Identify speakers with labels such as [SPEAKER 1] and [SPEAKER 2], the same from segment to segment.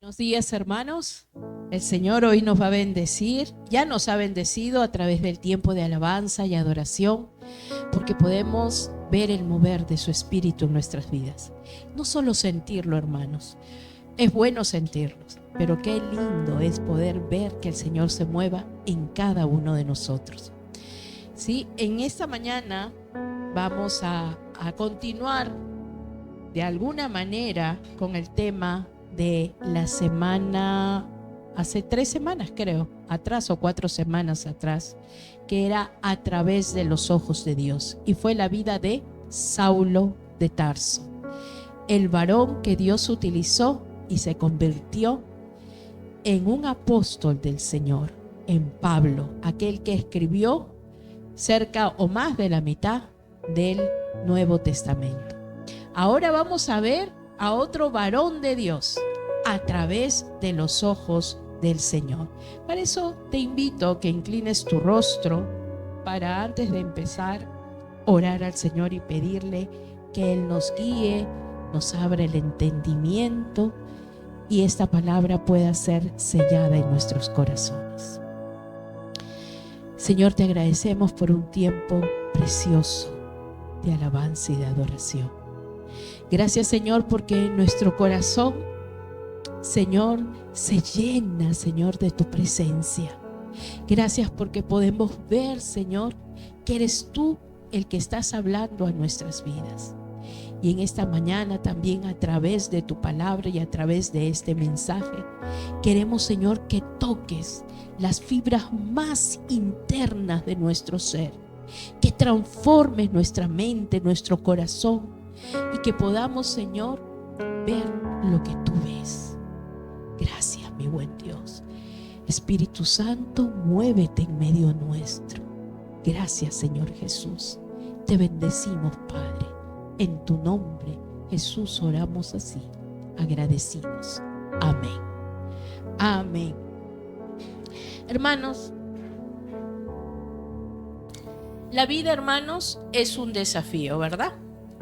[SPEAKER 1] Buenos días, hermanos. El Señor hoy nos va a bendecir, ya nos ha bendecido a través del tiempo de alabanza y adoración, porque podemos ver el mover de su Espíritu en nuestras vidas. No solo sentirlo, hermanos, es bueno sentirlo, pero qué lindo es poder ver que el Señor se mueva en cada uno de nosotros. Sí, en esta mañana vamos a continuar de alguna manera con el tema de la semana, hace 3 semanas creo, atrás o 4 semanas atrás, que era a través de los ojos de Dios, y fue la vida de Saulo de Tarso, el varón que Dios utilizó y se convirtió en un apóstol del Señor, en Pablo, aquel que escribió cerca o más de la mitad del Nuevo Testamento. Ahora vamos a ver a otro varón de Dios a través de los ojos del Señor. Para eso te invito a que inclines tu rostro para, antes de empezar, orar al Señor y pedirle que Él nos guíe, nos abra el entendimiento y esta palabra pueda ser sellada en nuestros corazones. Señor, te agradecemos por un tiempo precioso de alabanza y de adoración. Gracias, Señor, porque nuestro corazón, Señor, se llena, Señor, de tu presencia. Gracias porque podemos ver, Señor, que eres tú el que estás hablando a nuestras vidas. Y en esta mañana también, a través de tu palabra y a través de este mensaje, queremos, Señor, que toques las fibras más internas de nuestro ser, que transformes nuestra mente, nuestro corazón, y que podamos, Señor, ver lo que tú ves. Gracias, mi buen Dios. Espíritu Santo, muévete en medio nuestro. Gracias, Señor Jesús. Te bendecimos, Padre. En tu nombre, Jesús, oramos así, agradecidos. Amén. Amén. Hermanos, la vida, hermanos, es un desafío, ¿verdad?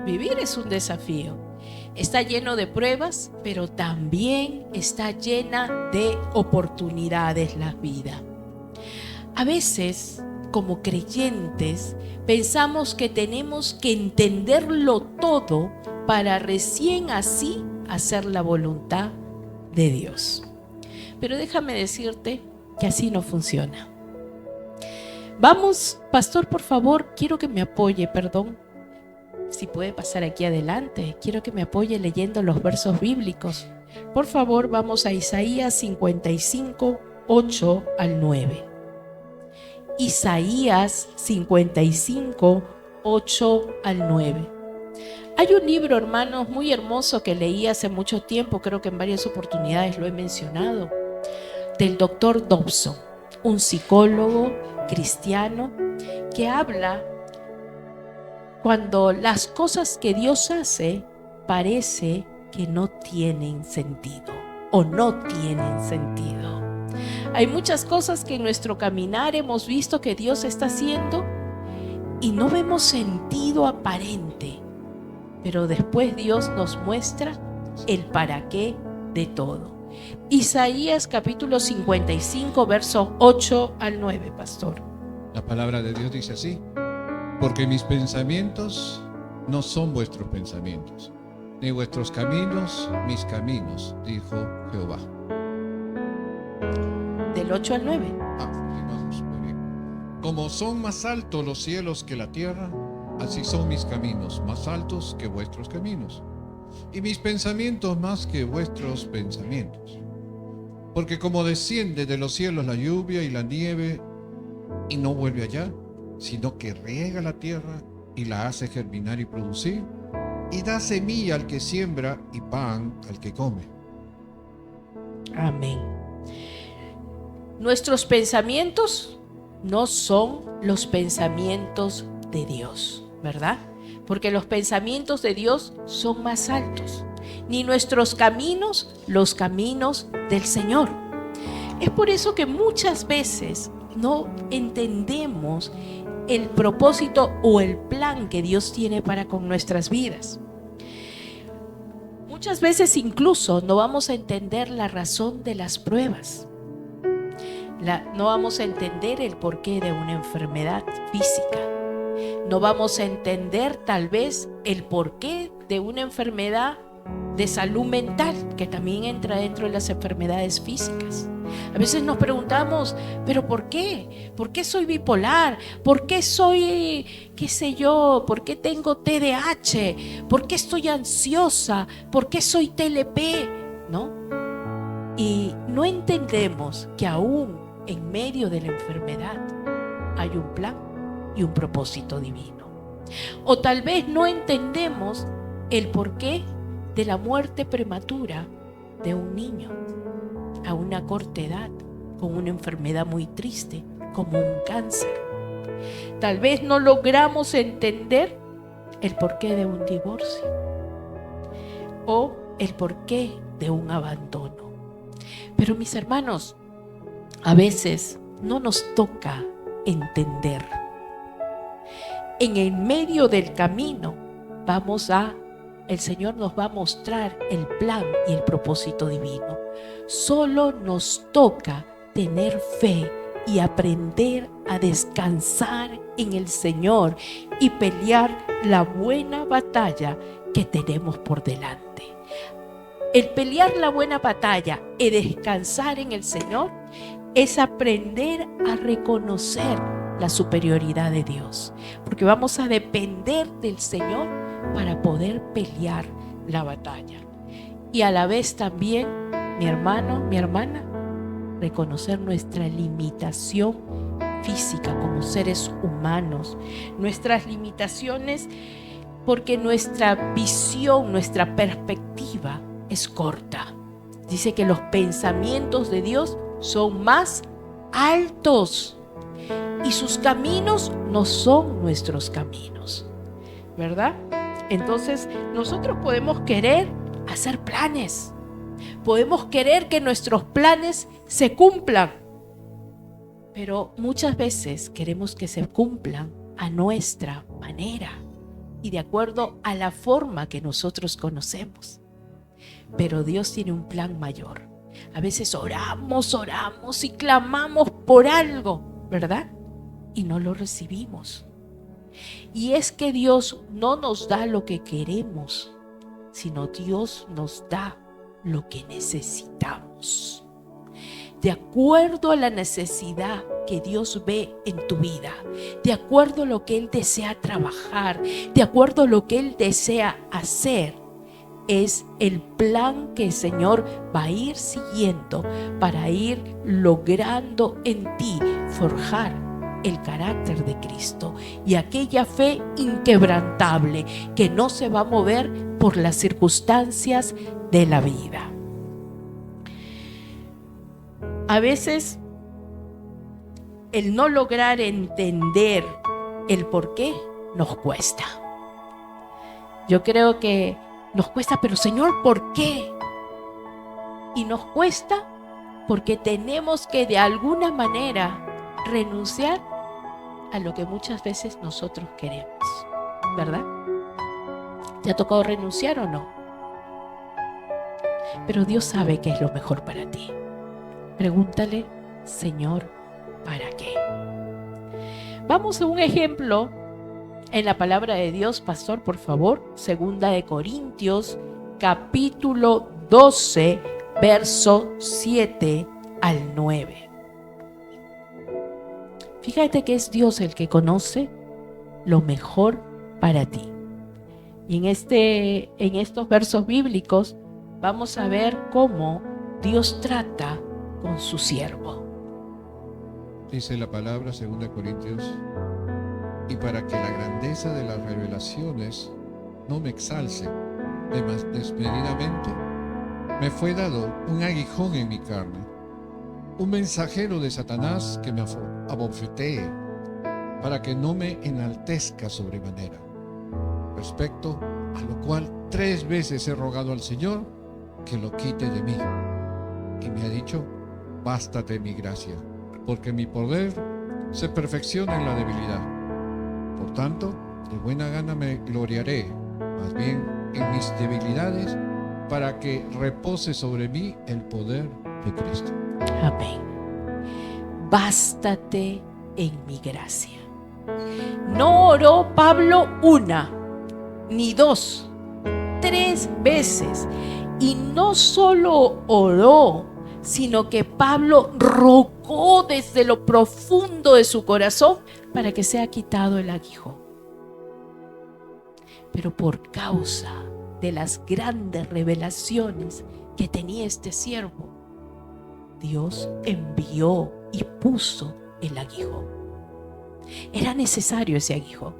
[SPEAKER 1] Vivir es un desafío. Está lleno de pruebas, pero también está llena de oportunidades la vida. A veces, como creyentes, pensamos que tenemos que entenderlo todo para recién así hacer la voluntad de Dios. Pero déjame decirte que así no funciona. Vamos, pastor, por favor, quiero que me apoye, si puede pasar aquí adelante, quiero que me apoye leyendo los versos bíblicos. Por favor, vamos a Isaías 55, 8 al 9. Isaías 55, 8 al 9. Hay un libro, hermanos, muy hermoso que leí hace mucho tiempo, creo que en varias oportunidades lo he mencionado, del doctor Dobson, un psicólogo cristiano que habla cuando las cosas que Dios hace parece que no tienen sentido o no tienen sentido. Hay muchas cosas que en nuestro caminar hemos visto que Dios está haciendo y no vemos sentido aparente, pero después Dios nos muestra el para qué de todo. Isaías capítulo 55, versos 8 al 9, pastor.
[SPEAKER 2] La palabra de Dios dice así: porque mis pensamientos no son vuestros pensamientos, ni vuestros caminos mis caminos, dijo Jehová.
[SPEAKER 1] Del 8 al 9.
[SPEAKER 2] Vamos, muy bien. Como son más altos los cielos que la tierra, así son mis caminos más altos que vuestros caminos, y mis pensamientos más que vuestros pensamientos. Porque como desciende de los cielos la lluvia y la nieve, y no vuelve allá, sino que riega la tierra y la hace germinar y producir, y da semilla al que siembra y pan al que come.
[SPEAKER 1] Amén. Nuestros pensamientos no son los pensamientos de Dios, ¿verdad? Porque los pensamientos de Dios son más altos, ni nuestros caminos los caminos del Señor. Es por eso que muchas veces no entendemos el propósito o el plan que Dios tiene para con nuestras vidas. Muchas veces incluso no vamos a entender la razón de las pruebas. No vamos a entender el porqué de una enfermedad física. No vamos a entender tal vez el porqué de una enfermedad de salud mental, que también entra dentro de las enfermedades físicas. A veces nos preguntamos, ¿pero por qué? ¿Por qué soy bipolar? ¿Por qué soy, qué sé yo? ¿Por qué tengo TDAH? ¿Por qué estoy ansiosa? ¿Por qué soy TLP? ¿No? Y no entendemos que aún en medio de la enfermedad hay un plan y un propósito divino. O tal vez no entendemos el porqué de la muerte prematura de un niño a una corta edad, con una enfermedad muy triste como un cáncer. Tal vez no logramos entender el porqué de un divorcio o el porqué de un abandono. Pero mis hermanos, a veces no nos toca entender. En el medio del camino el Señor nos va a mostrar el plan y el propósito divino. Solo nos toca tener fe y aprender a descansar en el Señor y pelear la buena batalla que tenemos por delante. El pelear la buena batalla y descansar en el Señor es aprender a reconocer la superioridad de Dios, porque vamos a depender del Señor para poder pelear la batalla. Y a la vez también, mi hermano, mi hermana, reconocer nuestra limitación física como seres humanos, nuestras limitaciones, porque nuestra visión, nuestra perspectiva es corta. Dice que los pensamientos de Dios son más altos y sus caminos no son nuestros caminos, ¿verdad? Entonces nosotros podemos querer hacer planes, podemos querer que nuestros planes se cumplan, pero muchas veces queremos que se cumplan a nuestra manera y de acuerdo a la forma que nosotros conocemos. Pero Dios tiene un plan mayor. A veces oramos y clamamos por algo, ¿verdad? Y no lo recibimos. Y es que Dios no nos da lo que queremos, sino Dios nos da lo que necesitamos. De acuerdo a la necesidad que Dios ve en tu vida, de acuerdo a lo que Él desea trabajar, de acuerdo a lo que Él desea hacer, es el plan que el Señor va a ir siguiendo para ir logrando en ti forjar el carácter de Cristo y aquella fe inquebrantable que no se va a mover por las circunstancias de la vida. A veces el no lograr entender el por qué nos cuesta. Yo creo que nos cuesta, pero Señor, ¿por qué? Y nos cuesta porque tenemos que de alguna manera renunciar a lo que muchas veces nosotros queremos, ¿verdad? ¿Te ha tocado renunciar o no? Pero Dios sabe qué es lo mejor para ti. Pregúntale, Señor, ¿para qué? Vamos a un ejemplo en la palabra de Dios, pastor, por favor. 2 Corintios, capítulo 12, verso 7 al 9. Fíjate que es Dios el que conoce lo mejor para ti. Y en estos versos bíblicos vamos a ver cómo Dios trata con su siervo.
[SPEAKER 2] Dice la palabra, 2 Corintios, y para que la grandeza de las revelaciones no me exalce desmedidamente, me fue dado un aguijón en mi carne, un mensajero de Satanás que me abofetee, para que no me enaltezca sobremanera. Respecto a lo cual 3 veces he rogado al Señor que lo quite de mí. Y me ha dicho, bástate mi gracia, porque mi poder se perfecciona en la debilidad. Por tanto, de buena gana me gloriaré, más bien en mis debilidades, para que repose sobre mí el poder de Cristo.
[SPEAKER 1] Amén. Bástate en mi gracia. No oró Pablo una, ni dos, 3 veces. Y no solo oró, sino que Pablo rogó desde lo profundo de su corazón para que sea quitado el aguijón. Pero por causa de las grandes revelaciones que tenía este siervo, Dios envió y puso el aguijón. Era necesario ese aguijón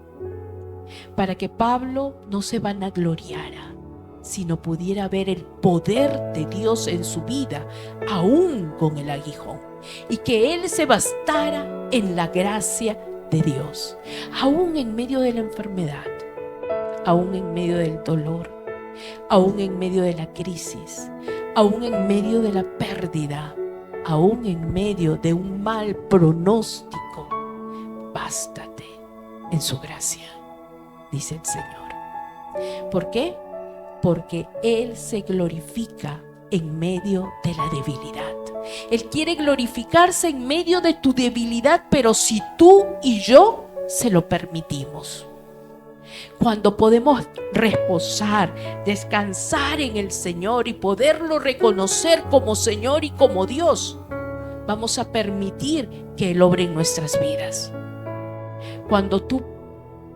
[SPEAKER 1] para que Pablo no se vanagloriara, sino pudiera ver el poder de Dios en su vida, aún con el aguijón, y que él se bastara en la gracia de Dios, aún en medio de la enfermedad, aún en medio del dolor, aún en medio de la crisis, aún en medio de la pérdida, aún en medio de un mal pronóstico. Bástate en su gracia, dice el Señor. ¿Por qué? Porque Él se glorifica en medio de la debilidad. Él quiere glorificarse en medio de tu debilidad, pero si tú y yo se lo permitimos. Cuando podemos reposar, descansar en el Señor y poderlo reconocer como Señor y como Dios, vamos a permitir que Él obre en nuestras vidas. Cuando tú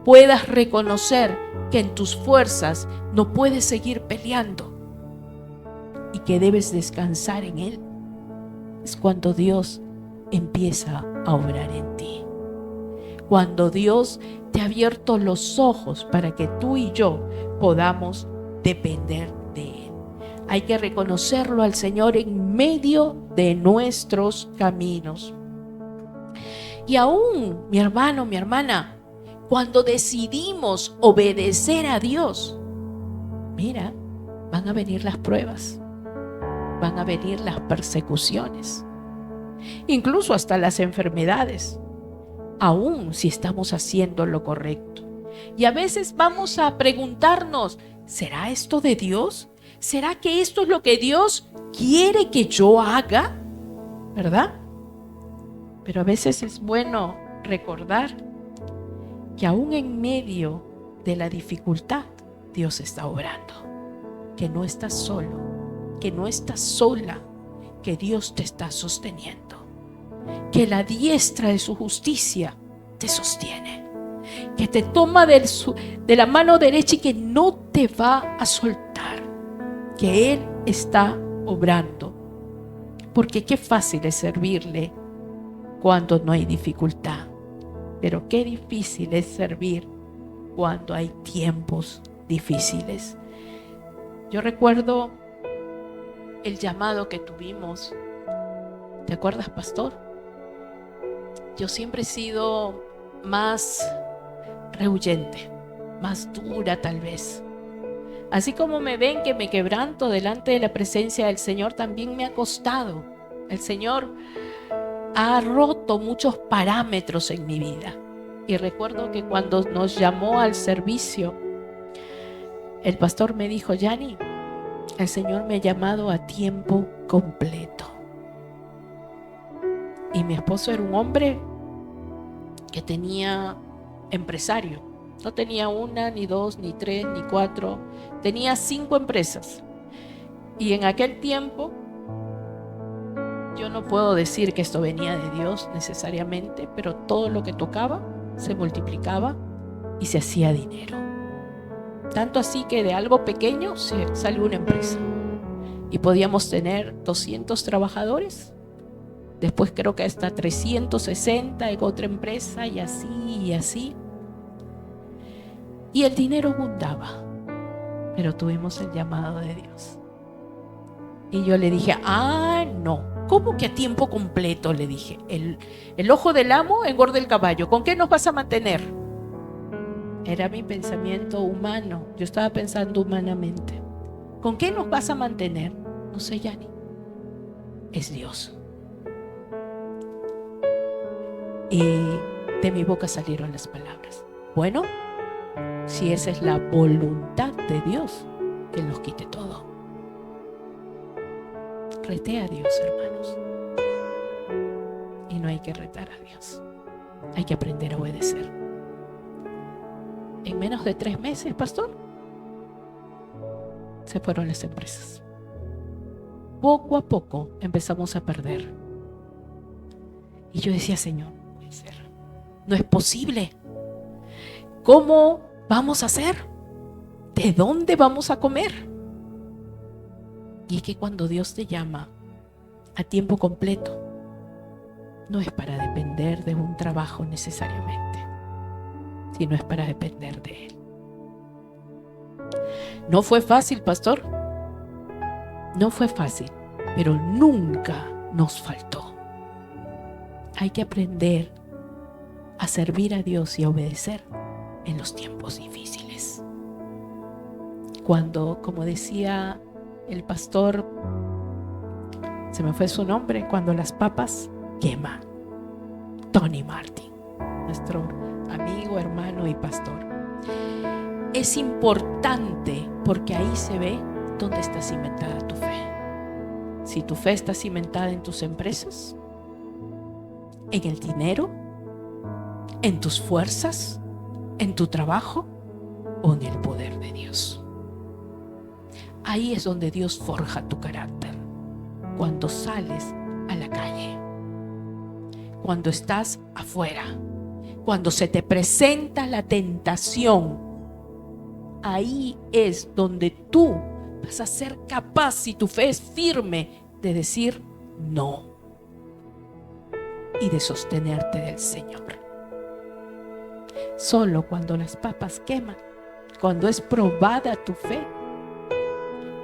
[SPEAKER 1] puedas reconocer que en tus fuerzas no puedes seguir peleando y que debes descansar en Él, es cuando Dios empieza a obrar en ti. Cuando Dios te ha abierto los ojos para que tú y yo podamos depender de Él. Hay que reconocerlo al Señor en medio de nuestros caminos. Y aún, mi hermano, mi hermana, cuando decidimos obedecer a Dios, mira, van a venir las pruebas, van a venir las persecuciones, incluso hasta las enfermedades, aún si estamos haciendo lo correcto. Y a veces vamos a preguntarnos, ¿será esto de Dios? ¿Será que esto es lo que Dios quiere que yo haga? ¿Verdad? Pero a veces es bueno recordar que aún en medio de la dificultad, Dios está obrando. Que no estás solo, que no estás sola, que Dios te está sosteniendo. Que la diestra de su justicia te sostiene. Que te toma de la mano derecha y que no te va a soltar. Que Él está obrando. Porque qué fácil es servirle cuando no hay dificultad. Pero qué difícil es servir cuando hay tiempos difíciles. Yo recuerdo el llamado que tuvimos. ¿Te acuerdas, pastor? Yo siempre he sido más rehuyente, más dura tal vez. Así como me ven que me quebranto delante de la presencia del Señor, también me ha costado. El Señor ha roto muchos parámetros en mi vida. Y recuerdo que cuando nos llamó al servicio, el pastor me dijo: Yani, el Señor me ha llamado a tiempo completo. Y mi esposo era un hombre que tenía empresario. No tenía 1, ni 2, ni 3, ni 4. Tenía 5 empresas. Y en aquel tiempo, yo no puedo decir que esto venía de Dios necesariamente, pero todo lo que tocaba se multiplicaba y se hacía dinero. Tanto así que de algo pequeño se salió una empresa. Y podíamos tener 200 trabajadores. Después creo que hasta 360 en otra empresa y así y así. Y el dinero abundaba. Pero tuvimos el llamado de Dios. Y yo le dije: no. ¿Cómo que a tiempo completo? Le dije. El ojo del amo engorda el caballo. ¿Con qué nos vas a mantener? Era mi pensamiento humano. Yo estaba pensando humanamente. ¿Con qué nos vas a mantener? No sé, Yani. Es Dios. Y de mi boca salieron las palabras: bueno, si esa es la voluntad de Dios, que nos quite todo. Reté a Dios, hermanos. Y no hay que retar a Dios. Hay que aprender a obedecer. En menos de 3 meses, pastor, se fueron las empresas. Poco a poco empezamos a perder. Y yo decía, Señor, no puede ser. No es posible. ¿Cómo vamos a hacer? ¿De dónde vamos a comer? Y es que cuando Dios te llama a tiempo completo, no es para depender de un trabajo necesariamente, sino es para depender de Él. No fue fácil, pastor. No fue fácil, pero nunca nos faltó. Hay que aprender a servir a Dios y a obedecer en los tiempos difíciles. Cuando, como decía el pastor, se me fue su nombre, cuando las papas queman. Tony Martin, nuestro amigo, hermano y pastor. Es importante porque ahí se ve dónde está cimentada tu fe. Si tu fe está cimentada en tus empresas, en el dinero, en tus fuerzas, en tu trabajo o en el poder de Dios. Ahí es donde Dios forja tu carácter. Cuando sales a la calle, cuando estás afuera, cuando se te presenta la tentación, ahí es donde tú vas a ser capaz, si tu fe es firme, de decir no y de sostenerte del Señor. Solo cuando las papas queman, cuando es probada tu fe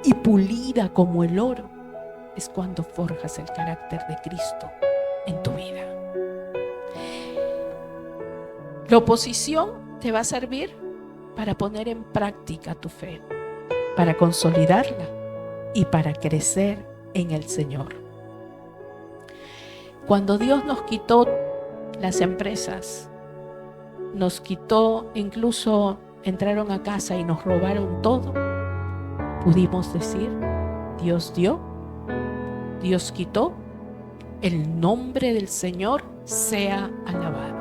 [SPEAKER 1] y pulida como el oro, es cuando forjas el carácter de Cristo en tu vida. La oposición te va a servir para poner en práctica tu fe, para consolidarla y para crecer en el Señor. Cuando Dios nos quitó las empresas, nos quitó, incluso entraron a casa y nos robaron todo, pudimos decir, Dios dio, Dios quitó, el nombre del Señor sea alabado.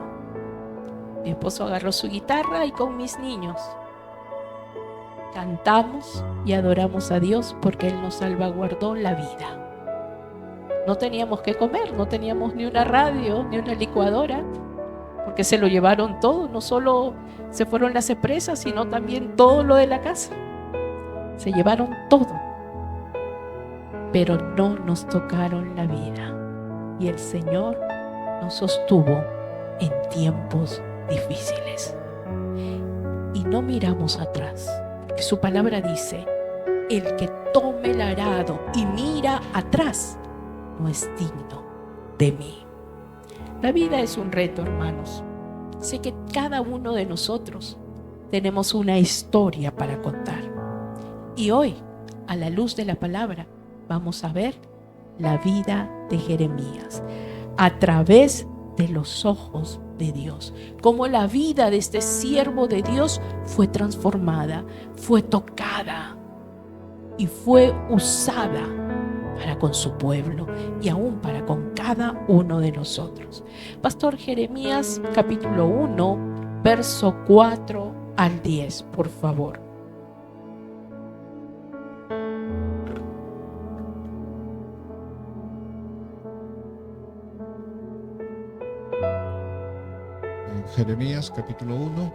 [SPEAKER 1] Mi esposo agarró su guitarra y con mis niños cantamos y adoramos a Dios porque Él nos salvaguardó la vida. No teníamos que comer, no teníamos ni una radio, ni una licuadora, porque se lo llevaron todo. No solo se fueron las empresas, sino también todo lo de la casa. Se llevaron todo, pero no nos tocaron la vida. Y el Señor nos sostuvo en tiempos difíciles. Y no miramos atrás, porque su palabra dice, el que tome el arado y mira atrás, no es digno de mí. La vida es un reto, hermanos. Sé que cada uno de nosotros tenemos una historia para contar. Y hoy, a la luz de la palabra, vamos a ver la vida de Jeremías a través de los ojos de Dios. Cómo la vida de este siervo de Dios fue transformada, fue tocada y fue usada para con su pueblo y aún para con cada uno de nosotros. Pastor, Jeremías capítulo 1, verso 4 al 10, por favor.
[SPEAKER 2] Jeremías capítulo 1,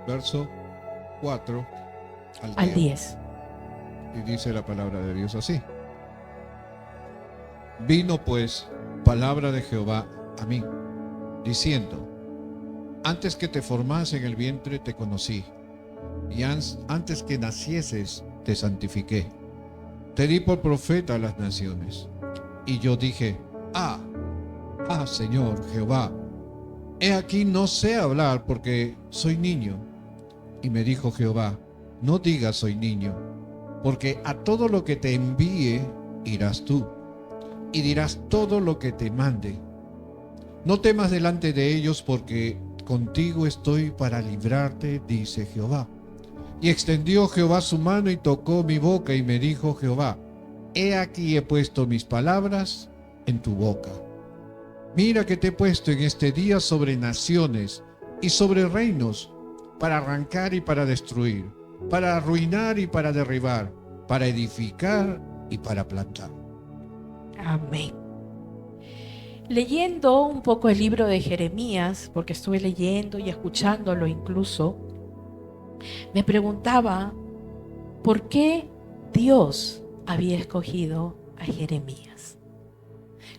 [SPEAKER 2] verso 4 al 10. Y dice la palabra de Dios así. Vino pues palabra de Jehová a mí, diciendo, antes que te formase en el vientre te conocí, y antes que nacieses te santifiqué. Te di por profeta a las naciones. Y yo dije, Señor Jehová, he aquí no sé hablar porque soy niño. Y me dijo Jehová, no digas soy niño, porque a todo lo que te envíe irás tú, y dirás todo lo que te mande. No temas delante de ellos, porque contigo estoy para librarte, dice Jehová. Y extendió Jehová su mano y tocó mi boca, y me dijo Jehová, he aquí he puesto mis palabras en tu boca. Mira que te he puesto en este día sobre naciones y sobre reinos, para arrancar y para destruir, para arruinar y para derribar, para edificar y para plantar.
[SPEAKER 1] Amén. Leyendo un poco el libro de Jeremías, porque estuve leyendo y escuchándolo incluso, me preguntaba por qué Dios había escogido a Jeremías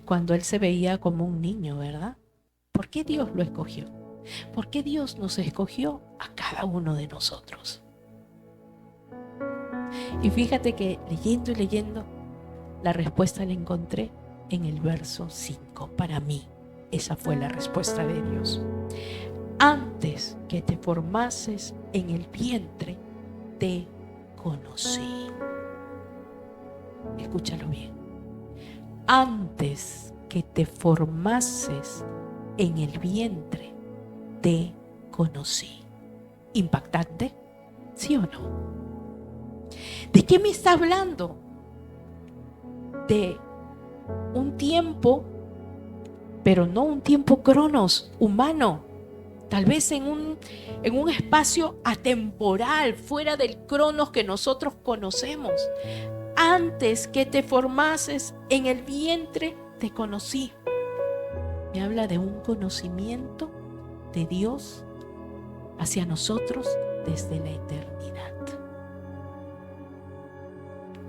[SPEAKER 1] cuando él se veía como un niño, ¿verdad? ¿Por qué Dios lo escogió? ¿Por qué Dios nos escogió a cada uno de nosotros? Y fíjate que leyendo y leyendo, la respuesta la encontré en el verso 5. Para mí, esa fue la respuesta de Dios. Antes que te formases en el vientre, te conocí. Escúchalo bien. Antes que te formases en el vientre, te conocí. ¿Impactante? ¿Sí o no? ¿De qué me está hablando? De un tiempo, pero no un tiempo cronos humano, tal vez en un espacio atemporal, fuera del cronos que nosotros conocemos. Antes que te formases en el vientre, te conocí. Me habla de un conocimiento de Dios hacia nosotros desde la eternidad.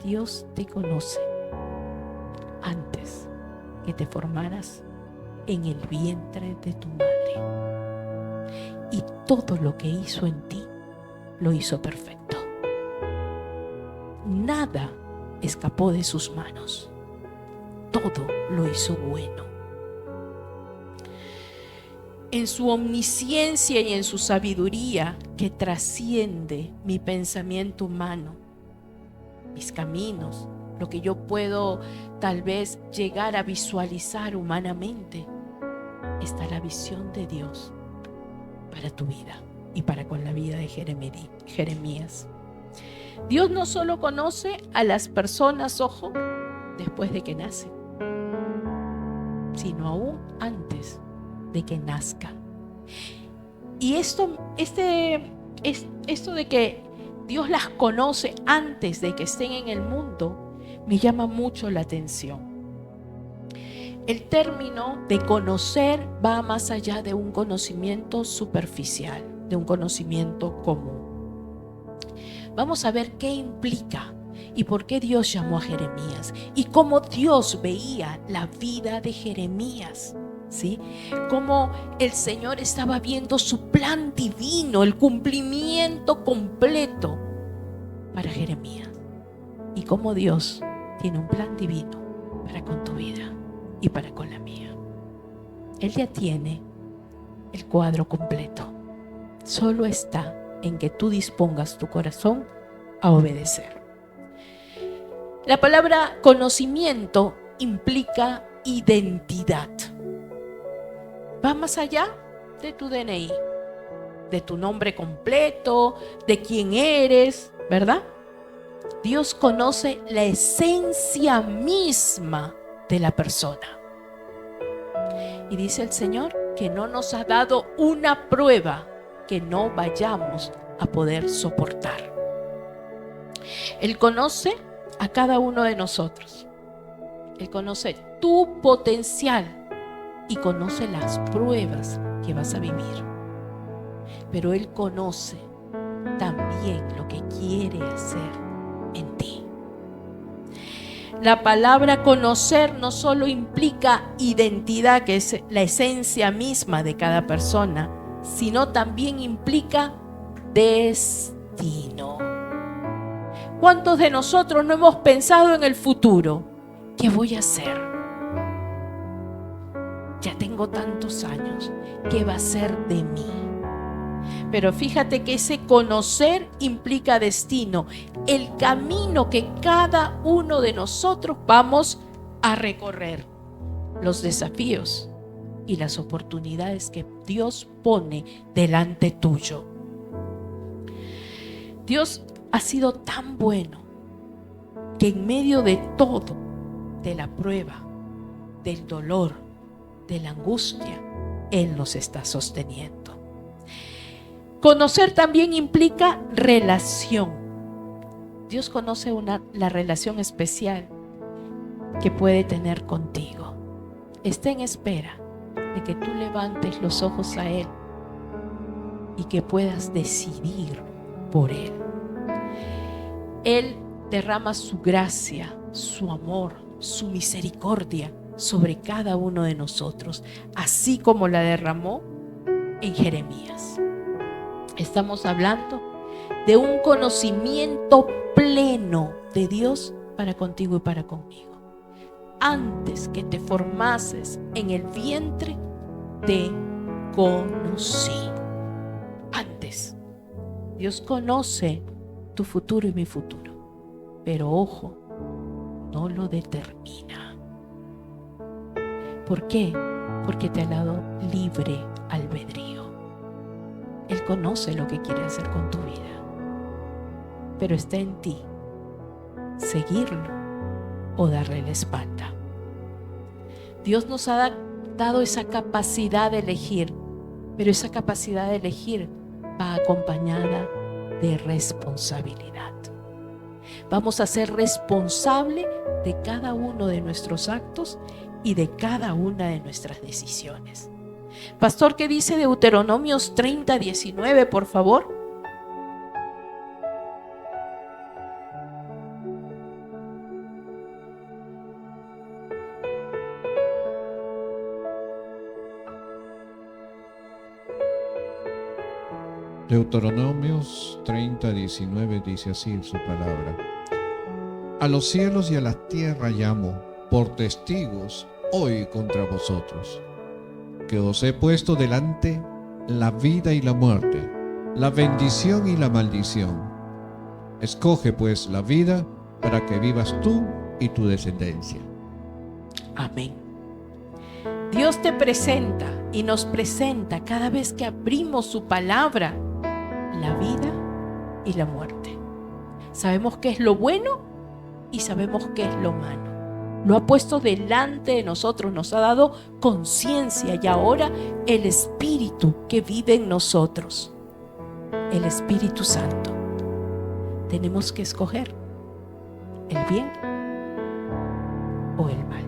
[SPEAKER 1] Dios te conoce antes que te formaras en el vientre de tu madre. Y todo lo que hizo en ti, lo hizo perfecto. Nada escapó de sus manos. Todo lo hizo bueno. En su omnisciencia y en su sabiduría que trasciende mi pensamiento humano, mis caminos, lo que yo puedo tal vez llegar a visualizar humanamente, está la visión de Dios para tu vida y para con la vida de Jeremías. Dios no solo conoce a las personas, ojo, después de que nacen, sino aún antes de que nazca. Y esto de que Dios las conoce antes de que estén en el mundo, me llama mucho la atención. El término de conocer va más allá de un conocimiento superficial, de un conocimiento común. Vamos a ver qué implica y por qué Dios llamó a Jeremías y cómo Dios veía la vida de Jeremías. ¿Sí? Cómo el Señor estaba viendo su plan divino, el cumplimiento completo para Jeremías. Y cómo Dios tiene un plan divino para con tu vida y para con la mía. Él ya tiene el cuadro completo. Solo está en que tú dispongas tu corazón a obedecer. La palabra conocimiento implica identidad. Va más allá de tu DNI, de tu nombre completo, de quién eres, ¿verdad? Dios conoce la esencia misma de la persona. Y dice el Señor que no nos ha dado una prueba que no vayamos a poder soportar. Él conoce a cada uno de nosotros. Él conoce tu potencial y conoce las pruebas que vas a vivir. Pero Él conoce también lo que quiere hacer en ti. La palabra conocer no solo implica identidad, que es la esencia misma de cada persona, sino también implica destino. ¿Cuántos de nosotros no hemos pensado en el futuro? ¿Qué voy a hacer? Ya tengo tantos años, ¿qué va a ser de mí? Pero fíjate que ese conocer implica destino, el camino que cada uno de nosotros vamos a recorrer, los desafíos y las oportunidades que Dios pone delante tuyo. Dios ha sido tan bueno que en medio de todo, de la prueba, del dolor, de la angustia, Él nos está sosteniendo. Conocer también implica relación. Dios conoce la relación especial que puede tener contigo. Está en espera de que tú levantes los ojos a Él y que puedas decidir por Él. Él derrama su gracia, su amor, su misericordia sobre cada uno de nosotros, así como la derramó en Jeremías. Estamos hablando de un conocimiento pleno de Dios para contigo y para conmigo. Antes que te formases en el vientre, te conocí. Antes. Dios conoce tu futuro y mi futuro, pero ojo, no lo determina. ¿Por qué? Porque te ha dado libre albedrío. Él conoce lo que quiere hacer con tu vida, pero está en ti seguirlo o darle la espalda. Dios nos ha dado esa capacidad de elegir, pero esa capacidad de elegir va acompañada de responsabilidad. Vamos a ser responsables de cada uno de nuestros actos y de cada una de nuestras decisiones. Pastor, ¿qué dice Deuteronomios 30:19, por favor?
[SPEAKER 2] Deuteronomios 30:19 dice así su palabra: a los cielos y a la tierra llamo por testigos hoy contra vosotros, que os he puesto delante la vida y la muerte, la bendición y la maldición. Escoge pues la vida para que vivas tú y tu descendencia.
[SPEAKER 1] Amén. Dios te presenta y nos presenta cada vez que abrimos su palabra la vida y la muerte. Sabemos qué es lo bueno y sabemos qué es lo malo. Lo ha puesto delante de nosotros, nos ha dado conciencia y ahora el Espíritu que vive en nosotros, el Espíritu Santo. Tenemos que escoger el bien o el mal.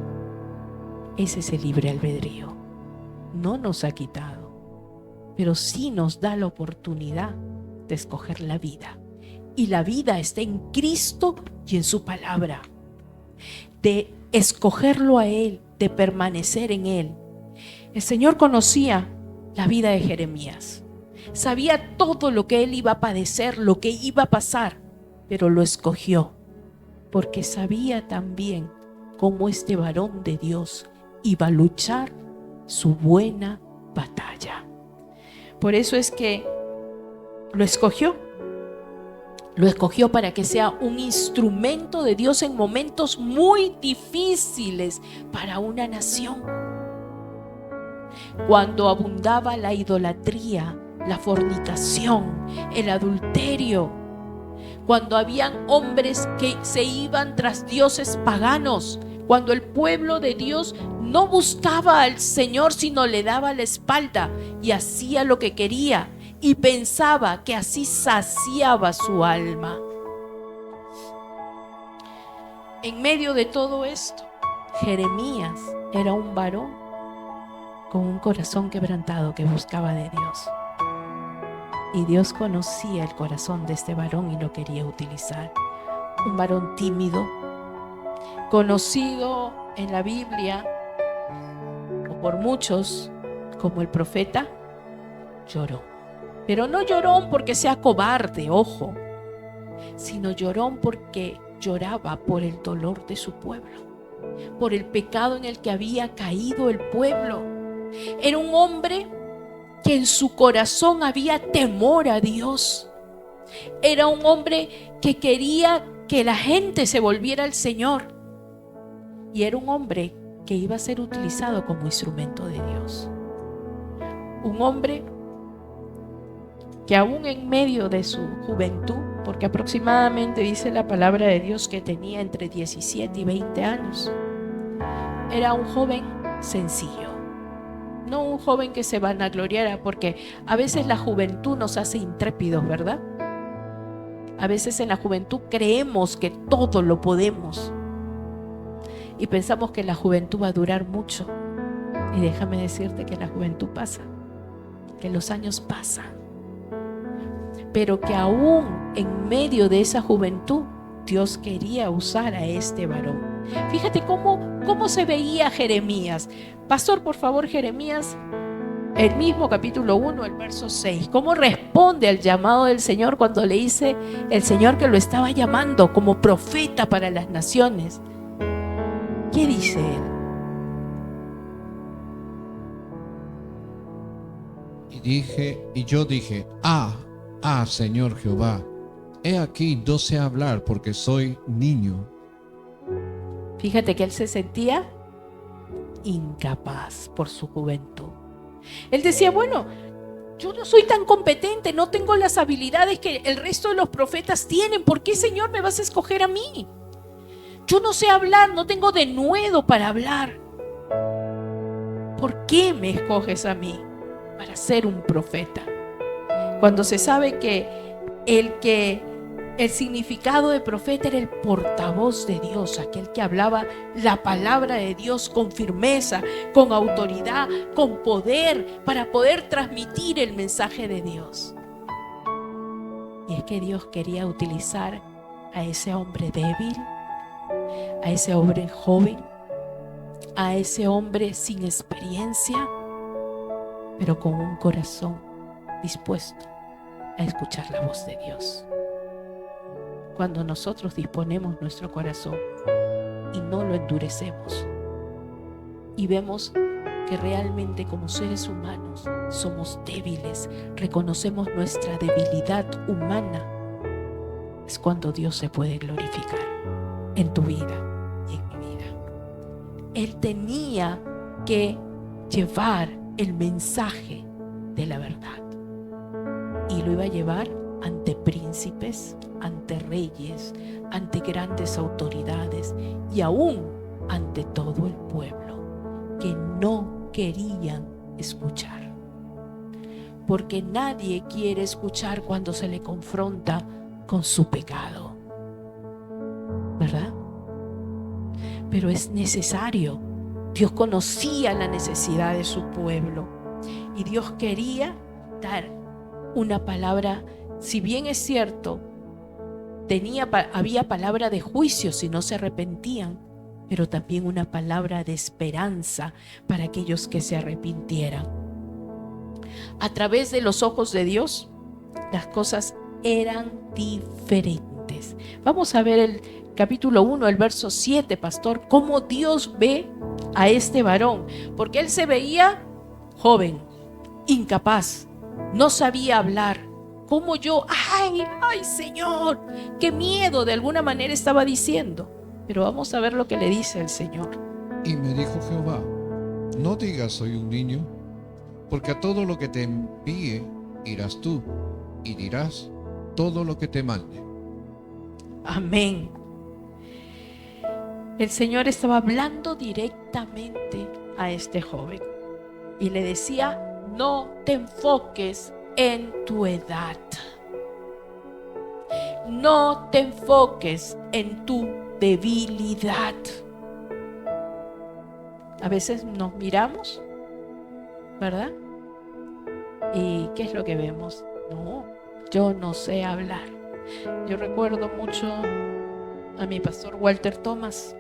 [SPEAKER 1] Ese es el libre albedrío. No nos ha quitado, pero sí nos da la oportunidad de escoger la vida. Y la vida está en Cristo y en su palabra. De escogerlo a Él, de permanecer en Él. El Señor conocía la vida de Jeremías. Sabía todo lo que él iba a padecer, lo que iba a pasar, pero lo escogió porque sabía también cómo este varón de Dios iba a luchar su buena batalla. Por eso es que lo escogió. Lo escogió para que sea un instrumento de Dios en momentos muy difíciles para una nación. Cuando abundaba la idolatría, la fornicación, el adulterio, cuando habían hombres que se iban tras dioses paganos, cuando el pueblo de Dios no buscaba al Señor sino le daba la espalda y hacía lo que quería y pensaba que así saciaba su alma. En medio de todo esto, Jeremías era un varón con un corazón quebrantado que buscaba de Dios. Y Dios conocía el corazón de este varón y lo quería utilizar. Un varón tímido, conocido en la Biblia, o por muchos, como el profeta llorón. Pero no llorón porque sea cobarde, ojo, sino llorón porque lloraba por el dolor de su pueblo, por el pecado en el que había caído el pueblo. Era un hombre que en su corazón había temor a Dios. Era un hombre que quería que la gente se volviera al Señor. Y era un hombre que iba a ser utilizado como instrumento de Dios. Un hombre que aún en medio de su juventud, porque aproximadamente dice la palabra de Dios que tenía entre 17 y 20 años, era un joven sencillo, no un joven que se vanagloriara, porque a veces la juventud nos hace intrépidos, ¿verdad? A veces en la juventud creemos que todo lo podemos y pensamos que la juventud va a durar mucho. Y déjame decirte que la juventud pasa, que los años pasan, pero que aún en medio de esa juventud Dios quería usar a este varón. Fíjate cómo se veía Jeremías. Pastor, por favor, Jeremías, el mismo capítulo 1, el verso 6. ¿Cómo responde al llamado del Señor cuando le dice el Señor que lo estaba llamando como profeta para las naciones? ¿Qué dice él?
[SPEAKER 2] Y yo dije, Señor Jehová, he aquí no sé hablar porque soy niño.
[SPEAKER 1] Fíjate que él se sentía incapaz por su juventud. Él decía, bueno, yo no soy tan competente, no tengo las habilidades que el resto de los profetas tienen. ¿Por qué, Señor, me vas a escoger a mí? Yo no sé hablar, no tengo denuedo para hablar. ¿Por qué me escoges a mí para ser un profeta? Cuando se sabe que el significado de profeta era el portavoz de Dios, aquel que hablaba la palabra de Dios con firmeza, con autoridad, con poder, para poder transmitir el mensaje de Dios. Y es que Dios quería utilizar a ese hombre débil, a ese hombre joven, a ese hombre sin experiencia, pero con un corazón dispuesto a escuchar la voz de Dios. Cuando nosotros disponemos nuestro corazón y no lo endurecemos y vemos que realmente como seres humanos somos débiles, reconocemos nuestra debilidad humana, es cuando Dios se puede glorificar en tu vida y en mi vida. Él tenía que llevar el mensaje de la verdad y lo iba a llevar ante príncipes, ante reyes, ante grandes autoridades y aún ante todo el pueblo que no querían escuchar. Porque nadie quiere escuchar cuando se le confronta con su pecado, ¿verdad? Pero es necesario. Dios conocía la necesidad de su pueblo y Dios quería dar una palabra. Si bien es cierto, había palabra de juicio si no se arrepentían, pero también una palabra de esperanza para aquellos que se arrepintieran. A través de los ojos de Dios, las cosas eran diferentes. Vamos a ver el capítulo 1, el verso 7, pastor, cómo Dios ve a este varón, porque él se veía joven, incapaz, no sabía hablar. Como yo, ay Señor, qué miedo de alguna manera estaba diciendo. Pero vamos a ver lo que le dice el Señor.
[SPEAKER 2] Y me dijo Jehová, no digas soy un niño, porque a todo lo que te envíe irás tú, y dirás todo lo que te mande.
[SPEAKER 1] Amén. El Señor estaba hablando directamente a este joven y le decía, no te enfoques en tu edad. No te enfoques en tu debilidad. A veces nos miramos, ¿verdad? ¿Y qué es lo que vemos? No, yo no sé hablar. Yo recuerdo mucho a mi pastor Walter Thomas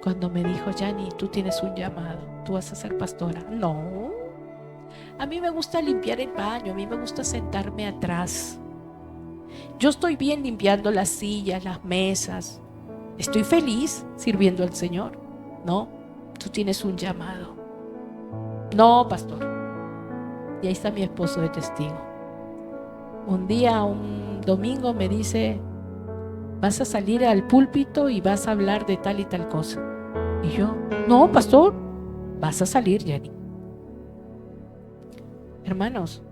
[SPEAKER 1] cuando me dijo, Yani, tú tienes un llamado, tú vas a ser pastora. No, a mí me gusta limpiar el baño, a mí me gusta sentarme atrás. Yo estoy bien limpiando las sillas, las mesas. Estoy feliz sirviendo al Señor. No, tú tienes un llamado. No, pastor. Y ahí está mi esposo de testigo. Un día, un domingo, me dice, vas a salir al púlpito y vas a hablar de tal y tal cosa. Y yo, no, pastor, vas a salir, Yani. Hermanos,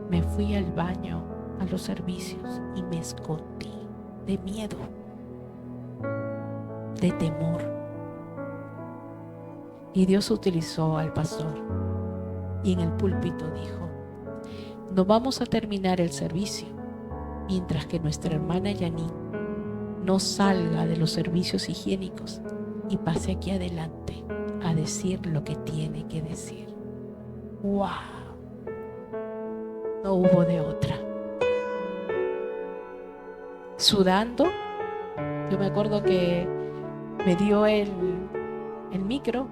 [SPEAKER 1] me fui al baño, a los servicios, y me escondí de miedo, de temor. Y Dios utilizó al pastor y en el púlpito dijo: no vamos a terminar el servicio mientras que nuestra hermana Yanin no salga de los servicios higiénicos y pase aquí adelante a decir lo que tiene que decir. ¡Wow! No hubo de otra. Sudando, yo me acuerdo que me dio el micro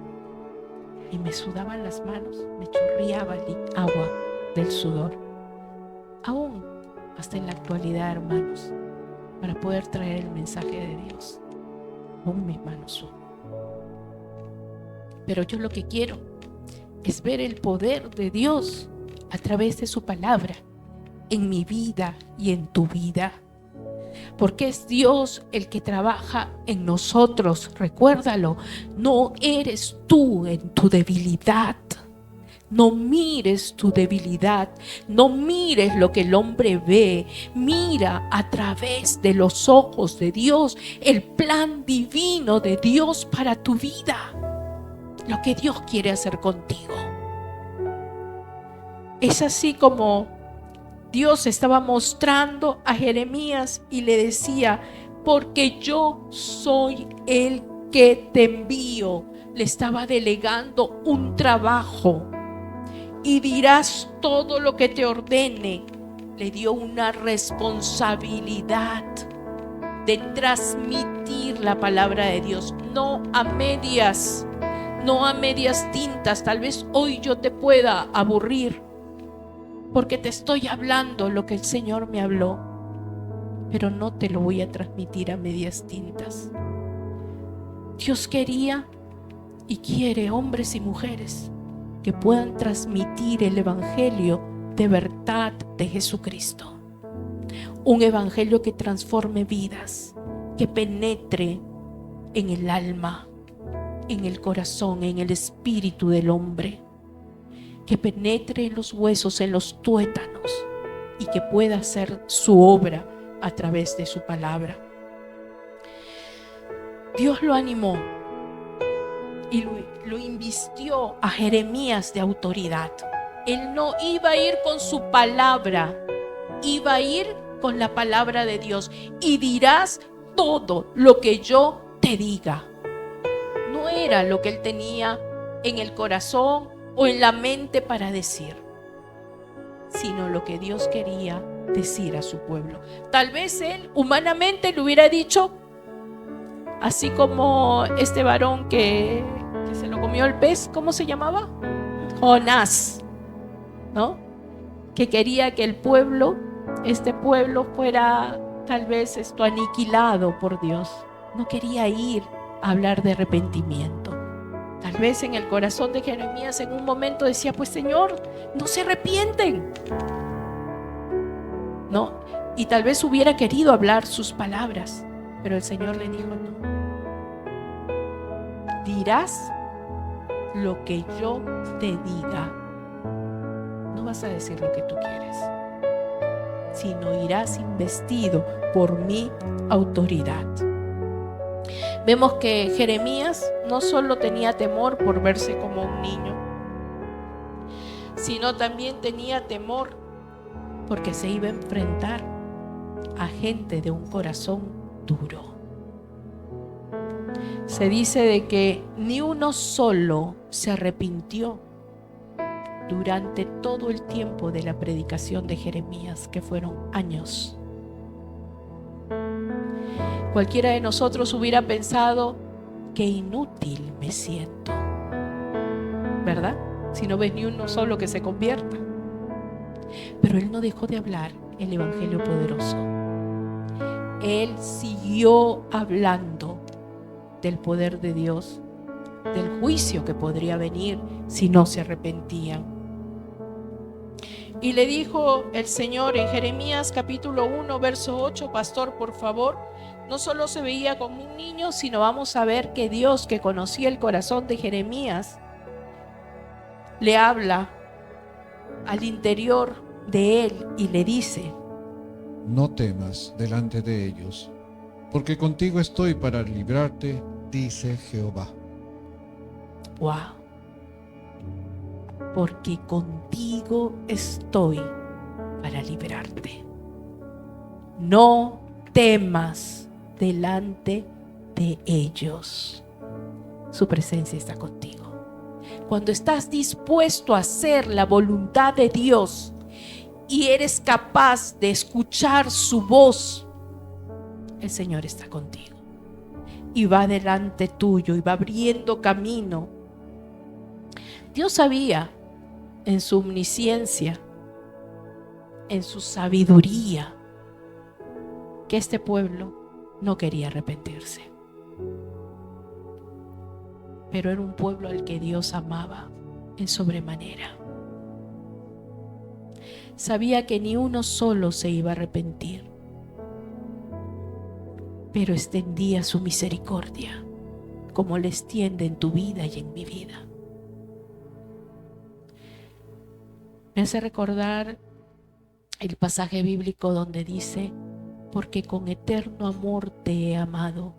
[SPEAKER 1] y me sudaban las manos, me chorreaba el agua del sudor. Aún hasta en la actualidad, hermanos, para poder traer el mensaje de Dios, aún mis manos sudan. Pero yo lo que quiero es ver el poder de Dios a través de su palabra en mi vida y en tu vida. Porque es Dios el que trabaja en nosotros. Recuérdalo, no eres tú en tu debilidad. No mires tu debilidad, no mires lo que el hombre ve. Mira a través de los ojos de Dios el plan divino de Dios para tu vida. Lo que Dios quiere hacer contigo. Es así como Dios estaba mostrando a Jeremías y le decía: porque yo soy el que te envío. Le estaba delegando un trabajo. Y dirás todo lo que te ordene. Le dio una responsabilidad de transmitir la palabra de Dios, no a medias, no a medias tintas. Tal vez hoy yo te pueda aburrir porque te estoy hablando lo que el Señor me habló, pero no te lo voy a transmitir a medias tintas. Dios quería y quiere hombres y mujeres que puedan transmitir el evangelio de verdad de Jesucristo. Un evangelio que transforme vidas, que penetre en el alma, en el corazón, en el espíritu del hombre, que penetre en los huesos, en los tuétanos, y que pueda hacer su obra a través de su palabra. Dios lo animó y lo invistió a Jeremías de autoridad. Él no iba a ir con su palabra, iba a ir con la palabra de Dios. Y dirás todo lo que yo te diga. No era lo que él tenía en el corazón o en la mente para decir, sino lo que Dios quería decir a su pueblo. Tal vez él humanamente le hubiera dicho, así como este varón que se lo comió el pez, ¿cómo se llamaba? Jonás, ¿no? Que quería que el pueblo, este pueblo, fuera tal vez aniquilado por Dios. No quería ir a hablar de arrepentimiento. Tal vez en el corazón de Jeremías en un momento decía, pues Señor, no se arrepienten, ¿no? Y tal vez hubiera querido hablar sus palabras, pero el Señor le dijo, no. Dirás lo que yo te diga. No vas a decir lo que tú quieres, sino irás investido por mi autoridad. Vemos que Jeremías no solo tenía temor por verse como un niño, sino también tenía temor porque se iba a enfrentar a gente de un corazón duro. Se dice de que ni uno solo se arrepintió durante todo el tiempo de la predicación de Jeremías, que fueron años. Cualquiera de nosotros hubiera pensado, qué inútil me siento, ¿verdad? Si no ves ni uno solo que se convierta. Pero él no dejó de hablar el evangelio poderoso. Él siguió hablando del poder de Dios, del juicio que podría venir si no se arrepentían. Y le dijo el Señor en Jeremías capítulo 1, verso 8, pastor, por favor, no solo se veía como un niño, sino vamos a ver que Dios, que conocía el corazón de Jeremías, le habla al interior de él y le dice:
[SPEAKER 2] no temas delante de ellos, porque contigo estoy para librarte, dice Jehová.
[SPEAKER 1] wow, porque contigo estoy para librarte. No temas delante de ellos. Su presencia está contigo. Cuando estás dispuesto a hacer la voluntad de Dios y eres capaz de escuchar su voz, el Señor está contigo y va delante tuyo y va abriendo camino. Dios sabía, en su omnisciencia, en su sabiduría, que este pueblo no quería arrepentirse. Pero era un pueblo al que Dios amaba en sobremanera. Sabía que ni uno solo se iba a arrepentir, pero extendía su misericordia como le extiende en tu vida y en mi vida. Me hace recordar el pasaje bíblico donde dice: porque con eterno amor te he amado,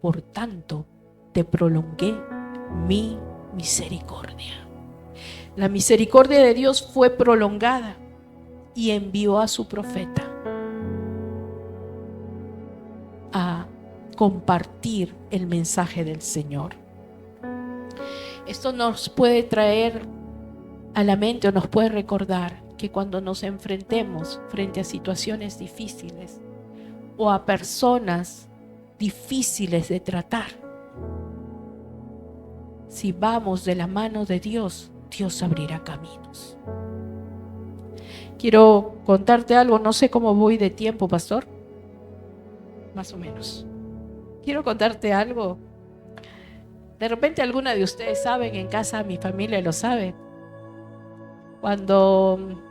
[SPEAKER 1] por tanto te prolongué mi misericordia. La misericordia de Dios fue prolongada y envió a su profeta a compartir el mensaje del Señor. Esto nos puede traer a la mente o nos puede recordar que cuando nos enfrentemos frente a situaciones difíciles o a personas difíciles de tratar, si vamos de la mano de Dios, Dios abrirá caminos. Quiero contarte algo, no sé cómo voy de tiempo, pastor. Más o menos. Quiero contarte algo. De repente alguna de ustedes saben, en casa mi familia lo sabe. Cuando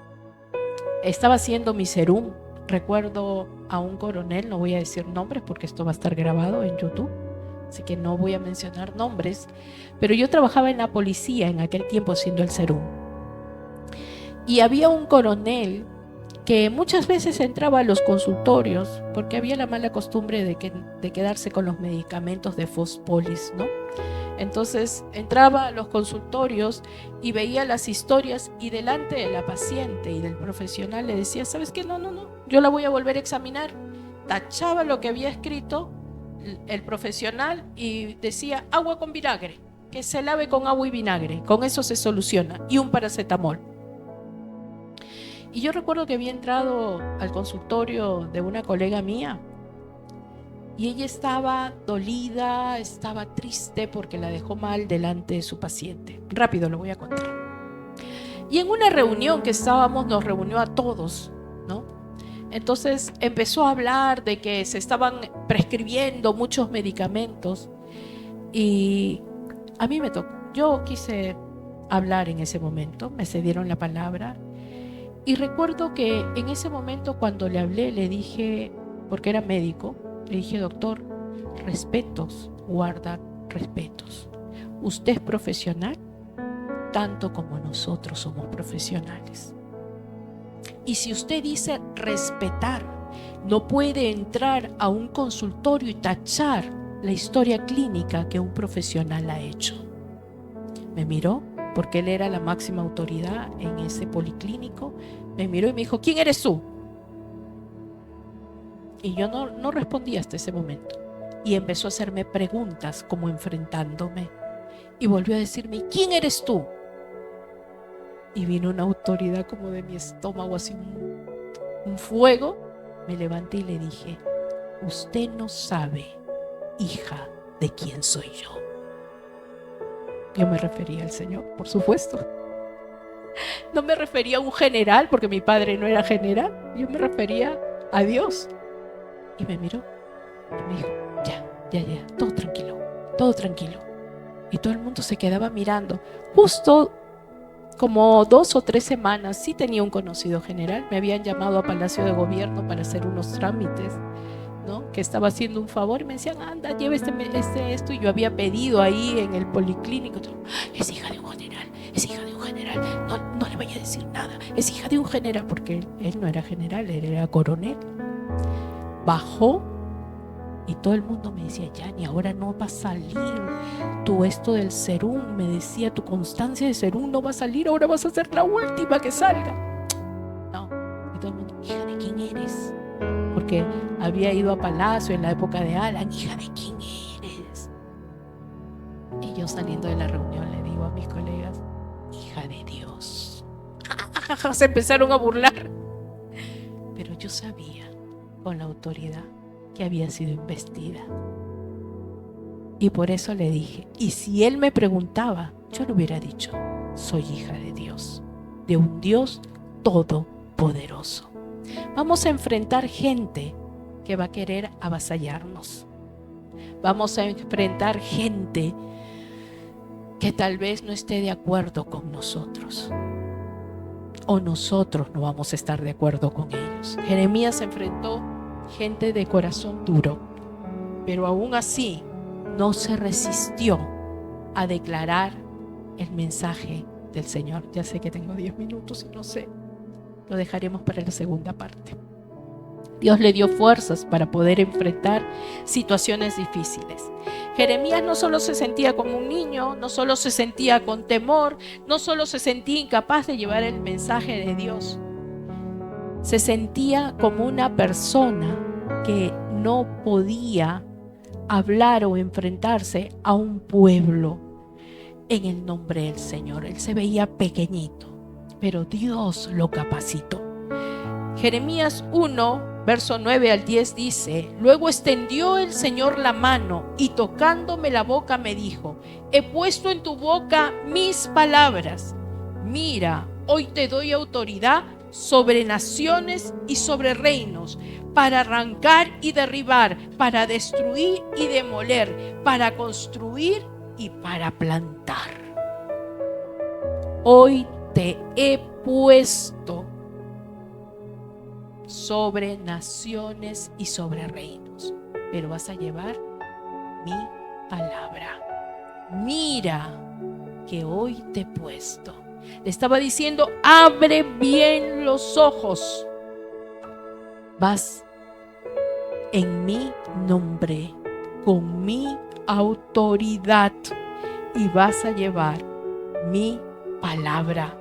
[SPEAKER 1] estaba haciendo mi serum, recuerdo a un coronel, no voy a decir nombres porque esto va a estar grabado en YouTube, así que no voy a mencionar nombres, pero yo trabajaba en la policía en aquel tiempo haciendo el serum. Y había un coronel que muchas veces entraba a los consultorios porque había la mala costumbre de quedarse con los medicamentos de Fospolis, ¿no? Entonces entraba a los consultorios y veía las historias y delante de la paciente y del profesional le decía: ¿sabes qué? No, yo la voy a volver a examinar. Tachaba lo que había escrito el profesional y decía: agua con vinagre, que se lave con agua y vinagre, con eso se soluciona, y un paracetamol. Y yo recuerdo que había entrado al consultorio de una colega mía y ella estaba dolida, estaba triste porque la dejó mal delante de su paciente. Rápido lo voy a contar. Y en una reunión que estábamos, nos reunió a todos, ¿no? Entonces empezó a hablar de que se estaban prescribiendo muchos medicamentos y a mí me tocó. Yo quise hablar en ese momento, me cedieron la palabra y recuerdo que en ese momento cuando le hablé le dije, porque era médico, le dije: doctor, respetos, guarda respetos. Usted es profesional tanto como nosotros somos profesionales. Y si usted dice respetar, no puede entrar a un consultorio y tachar la historia clínica que un profesional ha hecho. Me miró, porque él era la máxima autoridad en ese policlínico, me miró y me dijo: ¿quién eres tú? Y yo no respondí hasta ese momento. Y empezó a hacerme preguntas como enfrentándome. Y volvió a decirme: ¿quién eres tú? Y vino una autoridad como de mi estómago, así un fuego. Me levanté y le dije: usted no sabe, hija, de quién soy yo. Yo me refería al Señor, por supuesto. No me refería a un general, porque mi padre no era general. Yo me refería a Dios. Y me miró y me dijo: ya, todo tranquilo. Y todo el mundo se quedaba mirando. Justo como 2 o 3 semanas, sí tenía un conocido general. Me habían llamado a Palacio de Gobierno para hacer unos trámites, ¿no? Que estaba haciendo un favor y me decían: anda, lleve esto. Y yo había pedido ahí en el policlínico: es hija de un general, no le le vaya a decir nada. Es hija de un general, porque él no era general, él era coronel. Bajó y todo el mundo me decía, Yani, ahora no va a salir tu esto del serum, me decía, tu constancia de serum no va a salir, ahora vas a ser la última que salga. No, y todo el mundo, hija de quién eres, porque había ido a Palacio en la época de Alan, hija de quién eres. Y yo saliendo de la reunión le digo a mis colegas, hija de Dios. Se empezaron a burlar, pero yo sabía con la autoridad que había sido investida. Y por eso le dije, y si él me preguntaba, yo le hubiera dicho, soy hija de Dios, de un Dios todopoderoso. Vamos a enfrentar gente que va a querer avasallarnos. Vamos a enfrentar gente que tal vez no esté de acuerdo con nosotros, o nosotros no vamos a estar de acuerdo con ellos. Jeremías enfrentó gente de corazón duro, pero aún así no se resistió a declarar el mensaje del Señor. Ya sé que tengo 10 minutos y no sé, lo dejaremos para la segunda parte. Dios le dio fuerzas para poder enfrentar situaciones difíciles. Jeremías no solo se sentía como un niño, no solo se sentía con temor, no solo se sentía incapaz de llevar el mensaje de Dios. Se sentía como una persona que no podía hablar o enfrentarse a un pueblo en el nombre del Señor. Él se veía pequeñito, pero Dios lo capacitó. Jeremías 1, verso 9 al 10 dice: luego extendió el Señor la mano y tocándome la boca me dijo: he puesto en tu boca mis palabras. Mira, hoy te doy autoridad sobre naciones y sobre reinos, para arrancar y derribar, para destruir y demoler, para construir y para plantar. Hoy te he puesto sobre naciones y sobre reinos, pero vas a llevar mi palabra. Mira que hoy te he puesto. Le estaba diciendo: abre bien los ojos. Vas en mi nombre, con mi autoridad, y vas a llevar mi palabra.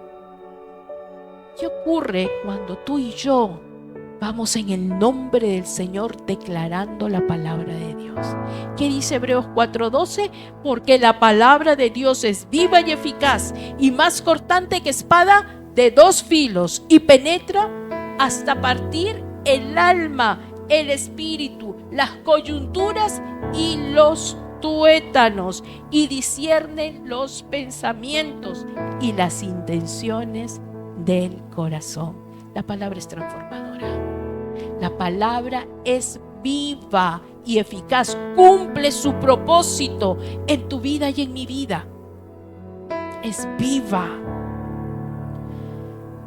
[SPEAKER 1] ¿Qué ocurre cuando tú y yo vamos en el nombre del Señor declarando la palabra de Dios? ¿Qué dice Hebreos 4:12? Porque la palabra de Dios es viva y eficaz y más cortante que espada de dos filos, y penetra hasta partir el alma, el espíritu, las coyunturas y los tuétanos, y discierne los pensamientos y las intenciones del corazón. La palabra es transformadora. La palabra es viva y eficaz. Cumple su propósito en tu vida y en mi vida. Es viva.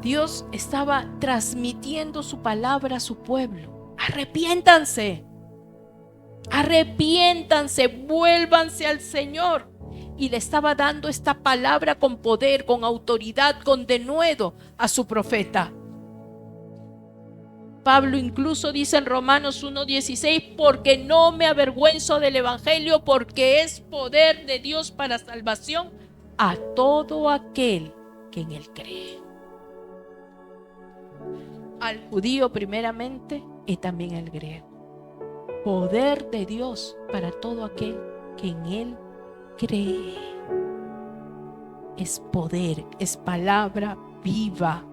[SPEAKER 1] Dios estaba transmitiendo su palabra a su pueblo. Arrepiéntanse. Arrepiéntanse, vuélvanse al Señor. Y le estaba dando esta palabra con poder, con autoridad, con denuedo a su profeta. Pablo incluso dice en Romanos 1:16: porque no me avergüenzo del evangelio, porque es poder de Dios para salvación a todo aquel que en él cree. Al judío primeramente y también al griego. Poder de Dios para todo aquel que en él cree. Es poder, es palabra viva.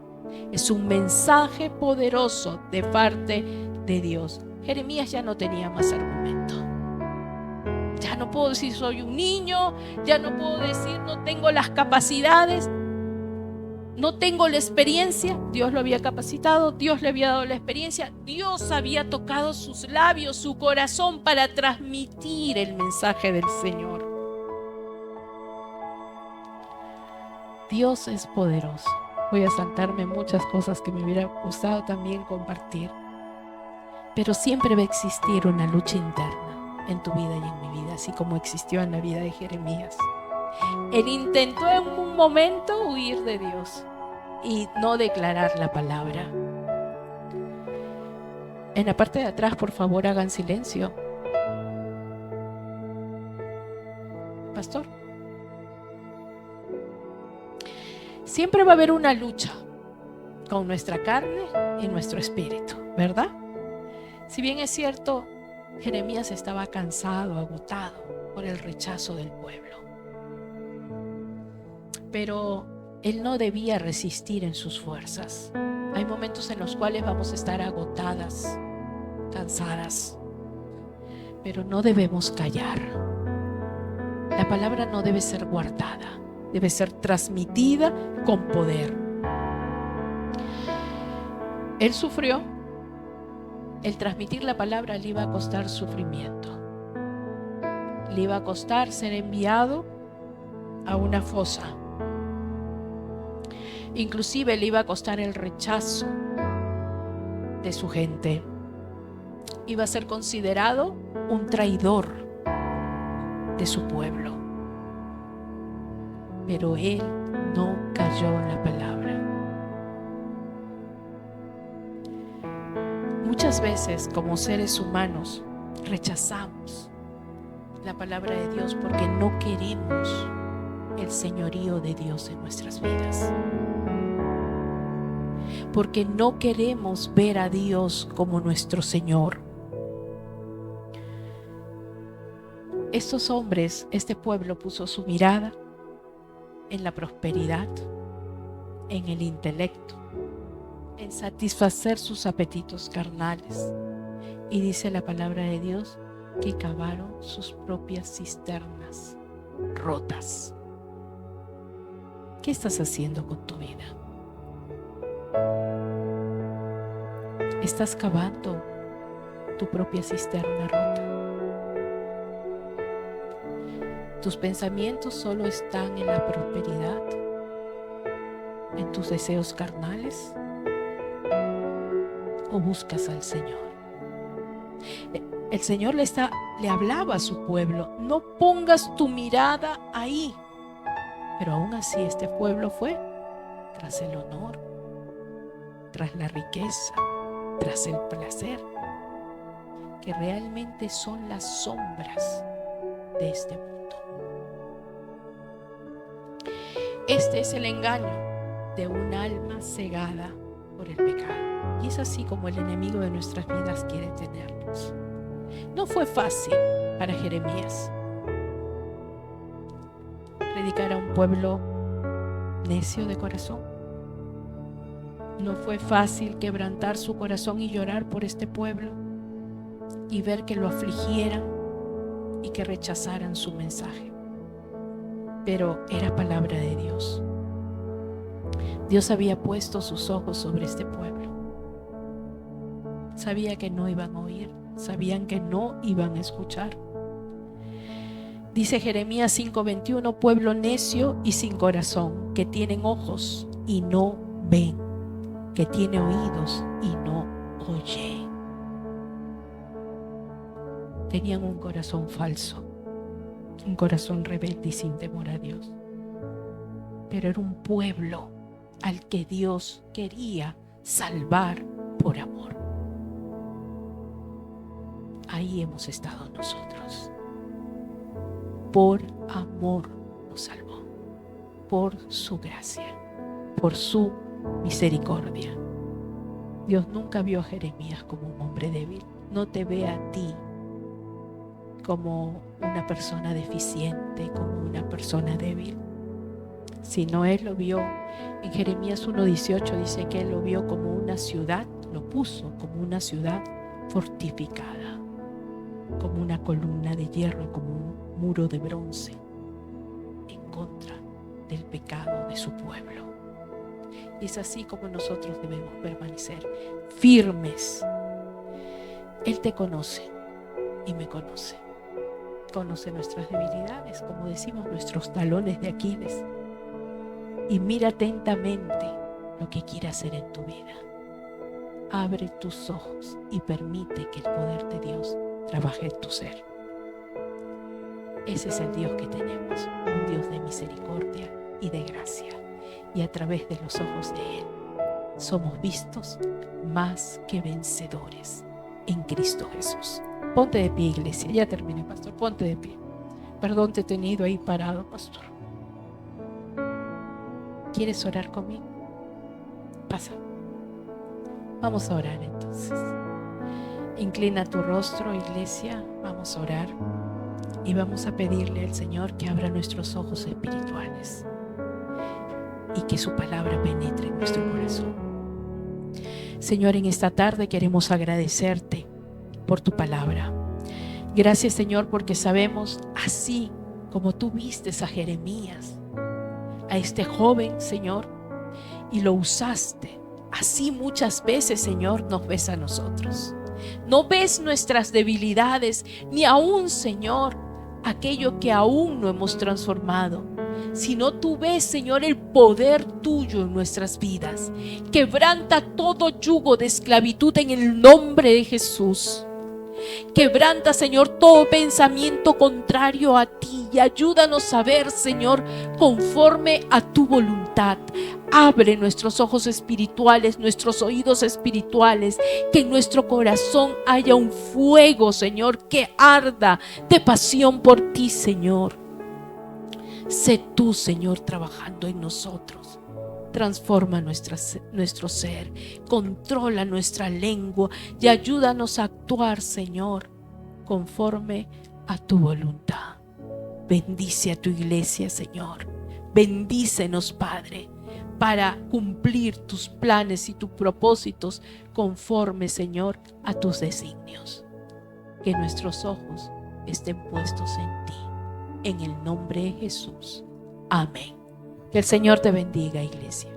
[SPEAKER 1] Es un mensaje poderoso de parte de Dios. Jeremías ya no tenía más argumento. Ya no puedo decir soy un niño, ya no puedo decir no tengo las capacidades, no tengo la experiencia. Dios lo había capacitado, Dios le había dado la experiencia, Dios había tocado sus labios, su corazón para transmitir el mensaje del Señor. Dios es poderoso. Voy a saltarme muchas cosas que me hubiera gustado también compartir, pero siempre va a existir una lucha interna en tu vida y en mi vida, así como existió en la vida de Jeremías. Él intentó en un momento huir de Dios y no declarar la palabra. En la parte de atrás, por favor, hagan silencio. Pastor. Siempre va a haber una lucha con nuestra carne y nuestro espíritu, ¿verdad? Si bien es cierto, Jeremías estaba cansado, agotado por el rechazo del pueblo, pero él no debía resistir en sus fuerzas. Hay momentos en los cuales vamos a estar agotadas, cansadas, pero no debemos callar. La palabra no debe ser guardada, debe ser transmitida con poder. Él sufrió. El transmitir la palabra le iba a costar sufrimiento. Le iba a costar ser enviado a una fosa. Inclusive le iba a costar el rechazo de su gente. Iba a ser considerado un traidor de su pueblo. Pero él no cayó en la palabra. Muchas veces, como seres humanos, rechazamos la palabra de Dios porque no queremos el señorío de Dios en nuestras vidas. Porque no queremos ver a Dios como nuestro Señor. Estos hombres, este pueblo puso su mirada en la prosperidad, en el intelecto, en satisfacer sus apetitos carnales. Y dice la palabra de Dios que cavaron sus propias cisternas rotas. ¿Qué estás haciendo con tu vida? ¿Estás cavando tu propia cisterna rota? ¿Tus pensamientos solo están en la prosperidad, en tus deseos carnales? ¿O buscas al Señor? El Señor le hablaba a su pueblo: no pongas tu mirada ahí. Pero aún así este pueblo fue tras el honor, tras la riqueza, tras el placer, que realmente son las sombras de este mundo. Este es el engaño de un alma cegada por el pecado. Y es así como el enemigo de nuestras vidas quiere tenernos. No fue fácil para Jeremías predicar a un pueblo necio de corazón. No fue fácil quebrantar su corazón y llorar por este pueblo y ver que lo afligieran y que rechazaran su mensaje. Pero era palabra de Dios. Dios había puesto sus ojos sobre este pueblo. Sabía que no iban a oír, sabían que no iban a escuchar. Dice Jeremías 5:21: pueblo necio y sin corazón, que tienen ojos y no ven, que tiene oídos y no oye. Tenían un corazón falso, un corazón rebelde y sin temor a Dios. Pero era un pueblo al que Dios quería salvar por amor. Ahí hemos estado nosotros. Por amor nos salvó, por su gracia, por su misericordia. Dios nunca vio a Jeremías como un hombre débil. No te ve a ti como una persona deficiente, como una persona débil, sino Él lo vio. En Jeremías 1:18 dice que Él lo vio como una ciudad, lo puso como una ciudad fortificada, como una columna de hierro, como un muro de bronce en contra del pecado de su pueblo. Y es así como nosotros debemos permanecer firmes. Él te conoce y me conoce. Conoce nuestras debilidades, como decimos, nuestros talones de Aquiles, y mira atentamente lo que quiere hacer en tu vida. Abre tus ojos y permite que el poder de Dios trabaje en tu ser. Ese es el Dios que tenemos, un Dios de misericordia y de gracia. y a través de los ojos de Él somos vistos más que vencedores en Cristo Jesús. Ponte de pie, iglesia. Ya terminé, pastor. Ponte de pie. Perdón, te he tenido ahí parado, pastor. ¿Quieres orar conmigo? Pasa. Vamos a orar entonces. Inclina tu rostro, iglesia. Vamos a orar y vamos a pedirle al Señor que abra nuestros ojos espirituales y que su palabra penetre en nuestro corazón. Señor, en esta tarde queremos agradecerte por tu palabra. Gracias, Señor, porque sabemos, así como tú vistes a Jeremías, a este joven, Señor, y lo usaste, así muchas veces, Señor, nos ves a nosotros. No ves nuestras debilidades, ni aún, Señor, aquello que aún no hemos transformado, sino tú ves, Señor, el poder tuyo en nuestras vidas. Quebranta todo yugo de esclavitud en el nombre de Jesús. Quebranta, Señor, todo pensamiento contrario a ti y ayúdanos a ver, Señor, conforme a tu voluntad. Abre nuestros ojos espirituales, nuestros oídos espirituales, que en nuestro corazón haya un fuego, Señor, que arda de pasión por ti, Señor. Sé tú, Señor, trabajando en nosotros. Transforma nuestro ser, controla nuestra lengua y ayúdanos a actuar, Señor, conforme a tu voluntad. Bendice a tu iglesia, Señor. Bendícenos, Padre, para cumplir tus planes y tus propósitos conforme, Señor, a tus designios. Que nuestros ojos estén puestos en ti. En el nombre de Jesús. Amén. Que el Señor te bendiga, iglesia.